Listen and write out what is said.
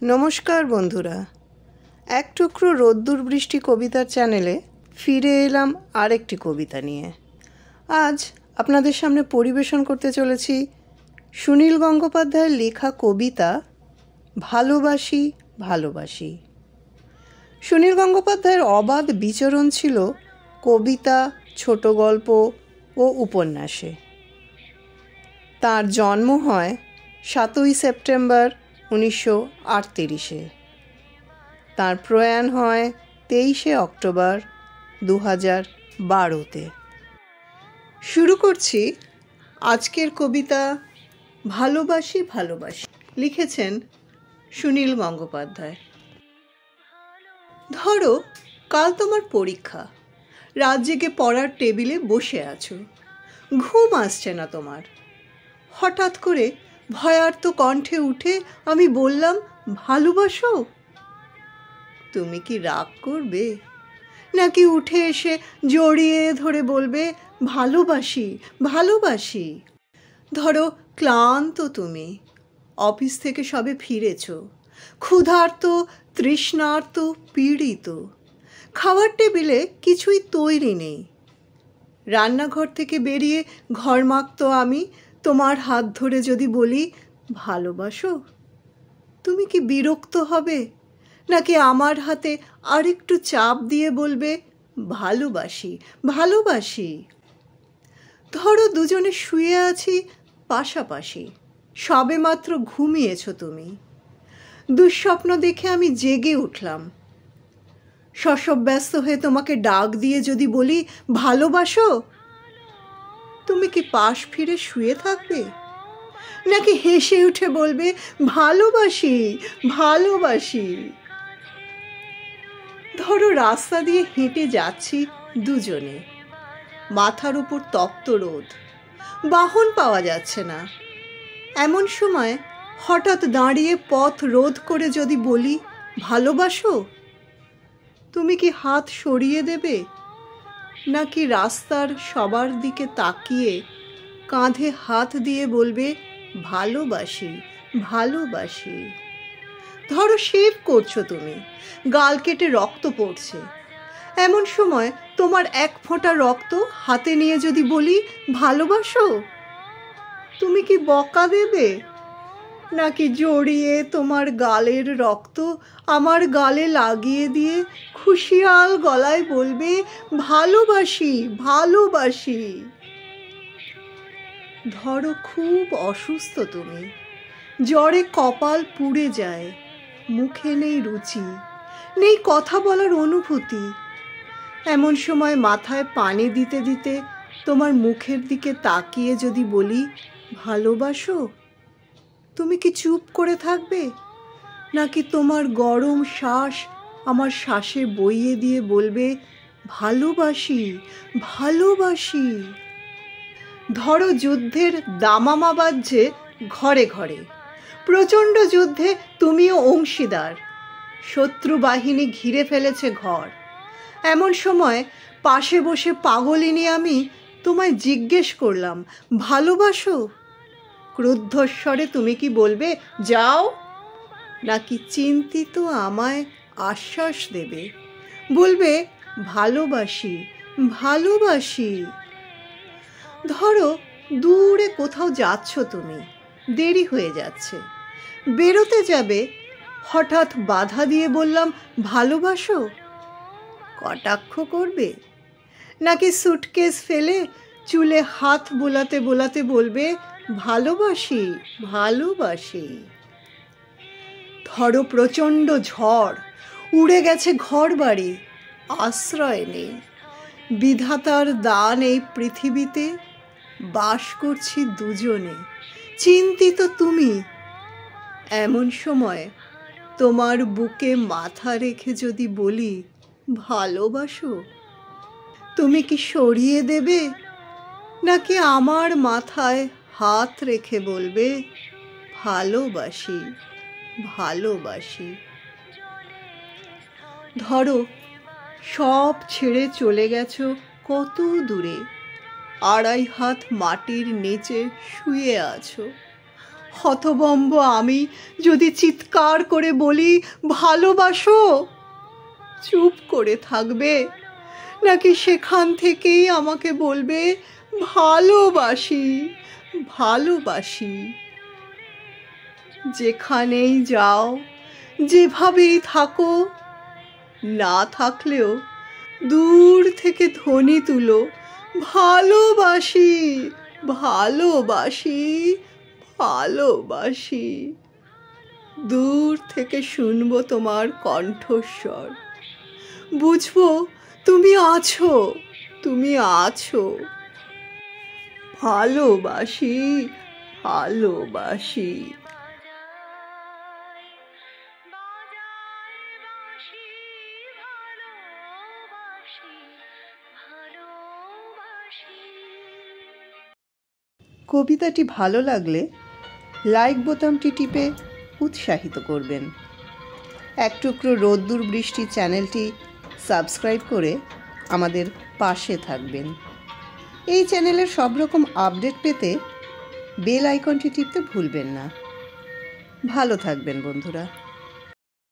নমস্কার বন্ধুরা, এক টুকরো রোদ্দুর বৃষ্টি কবিতার চ্যানেলে ফিরে এলাম আরেকটি কবিতা নিয়ে। আজ আপনাদের সামনে পরিবেশন করতে চলেছি সুনীল গঙ্গোপাধ্যায়ের লেখা কবিতা ভালোবাসি ভালোবাসি। সুনীল গঙ্গোপাধ্যায়ের অবাধ বিচরণ ছিল কবিতা, ছোট গল্প ও উপন্যাসে। তার জন্ম হয় 7ই সেপ্টেম্বর 1938। তার প্রয়াণ হয় 23শে অক্টোবর 2012-তে। শুরু করছি আজকের কবিতা ভালোবাসি ভালোবাসি। লিখেছেন সুনীল গঙ্গোপাধ্যায়। ধরো, কাল তোমার পরীক্ষা, রাত জেগে পড়ার টেবিলে বসে আছো, ঘুম আসছে না তোমার। হঠাৎ করে ভয়ার্ত কণ্ঠে উঠে আমি বললাম, ভালোবাসো? তুমি কি রাগ করবে, নাকি উঠে এসে জড়িয়ে ধরে বলবে, ভালোবাসি ভালোবাসি? ধরো, ক্লান্ত তুমি, অফিস থেকে সবে ফিরেছ, ক্ষুধার্ত, তৃষ্ণার্ত, পীড়িত। খাবার টেবিলে কিছুই তৈরি নেই। রান্নাঘর থেকে বেরিয়ে ঘরমাক্ত আমি তোমার হাত ধরে যদি বলি, ভালোবাসো? তুমি কি বিরক্ত হবে, নাকি আমার হাতে আরেকটু চাপ দিয়ে বলবে, ভালোবাসি ভালোবাসি? ধরো, দুজনে শুয়ে আছি পাশাপাশি, সবে মাত্র ঘুমিয়েছ তুমি। দুঃস্বপ্ন দেখে আমি জেগে উঠলাম। শশব্যস্ত হয়ে তোমাকে ডাক দিয়ে যদি বলি, ভালোবাসো? তুমি কি পাশ ফিরে শুয়ে থাকবে, নাকি হেসে উঠে বলবে, ভালোবাসি ভালোবাসি? ধরো, রাস্তা দিয়ে হেঁটে যাচ্ছি দুজনে, মাথার উপর তপ্ত রোদ, বাহন পাওয়া যাচ্ছে না। এমন সময় হঠাৎ দাঁড়িয়ে পথ রোধ করে যদি বলি, ভালোবাসো? তুমি কি হাত সরিয়ে দেবে, নাকি রাস্তার সবার দিকে তাকিয়ে কাঁধে হাত দিয়ে বলবে, ভালোবাসি ভালোবাসি? ধরো, শেভ করছো তুমি, গাল কেটে রক্ত পড়ছে। এমন সময় তোমার এক ফোঁটা রক্ত হাতে নিয়ে যদি বলি, ভালোবাসো? তুমি কি বকা দেবে, নাকি জড়িয়ে তোমার গালের রক্ত আমার গালে লাগিয়ে দিয়ে খুশিয়াল গলায় বলবে, ভালোবাসি ভালোবাসি? ধরো, খুব অসুস্থ তুমি, জ্বরে কপাল পুড়ে যায়, মুখে নেই রুচি, নেই কথা বলার অনুভূতি। এমন সময় মাথায় পানি দিতে দিতে তোমার মুখের দিকে তাকিয়ে যদি বলি, ভালোবাসো? তুমি কি চুপ করে থাকবে, নাকি তোমার গরম শ্বাস আমার শ্বাসে বইয়ে দিয়ে বলবে, ভালোবাসি ভালোবাসি? ধরো, যুদ্ধের দামামা বাজছে ঘরে ঘরে, প্রচণ্ড যুদ্ধে তুমিও অংশীদার, শত্রু বাহিনী ঘিরে ফেলেছে ঘর। এমন সময় পাশে বসে পাগলিনী আমি তোমায় জিজ্ঞেস করলাম, ভালোবাসো? ক্রুদ্ধস্বরে তুমি কি বলবে, যাও? নাকি চিন্তিত আমায় আশ্বাস দেবে, বলবে, ভালোবাসি ভালোবাসি? ধরো, দূরে কোথাও যাচ্ছ তুমি, দেরি হয়ে যাচ্ছে, বেরোতে যাবে, হঠাৎ বাধা দিয়ে বললাম, ভালোবাসো? কটাক্ষ করবে, নাকি সুটকেস ফেলে চুলে হাত বোলাতে বোলাতে বলবে, ভালোবাসি ভালোবাসি? ধরো, প্রচণ্ড ঝড়, উড়ে গেছে ঘর বাড়ি, আশ্রয় নেই, বিধাতার দান এই পৃথিবীতে, বাস করছি দুজনে, চিন্তিত তুমি। এমন সময় তোমার বুকে মাথা রেখে যদি বলি, ভালোবাসো? তুমি কি সরিয়ে দেবে, নাকি আমার মাথায় হাত রেখে বলবে, ভালোবাসি ভালোবাসি? ধরো, সব ছেড়ে চলে গেছো কত দূরে, 2.5 হাত মাটির নিচে শুয়ে আছো, হতবম্ব আমি যদি চিৎকার করে বলি ভালোবাসো, চুপ করে থাকবে নাকি সেখান থেকেই আমাকে বলবে ভালোবাসি ভালোবাসি? যেখানেই যাও, যেভাবেই থাকো, না থাকলেও দূর থেকে ধ্বনি তুলো ভালোবাসি ভালোবাসি ভালোবাসি। দূর থেকে শুনবো তোমার কণ্ঠস্বর, বুঝবো তুমি আছো, তুমি আছো। ভালোবাসি ভালোবাসি। কবিতাটি ভালো লাগলে লাইক বোতামটি টিপে উৎসাহিত করবেন। এক টুকরো রোদ্দুর বৃষ্টি চ্যানেলটি সাবস্ক্রাইব করে আমাদের পাশে থাকবেন। এই চ্যানেলের সব রকম আপডেট পেতে বেল আইকনটি টিপতে ভুলবেন না। ভালো থাকবেন বন্ধুরা।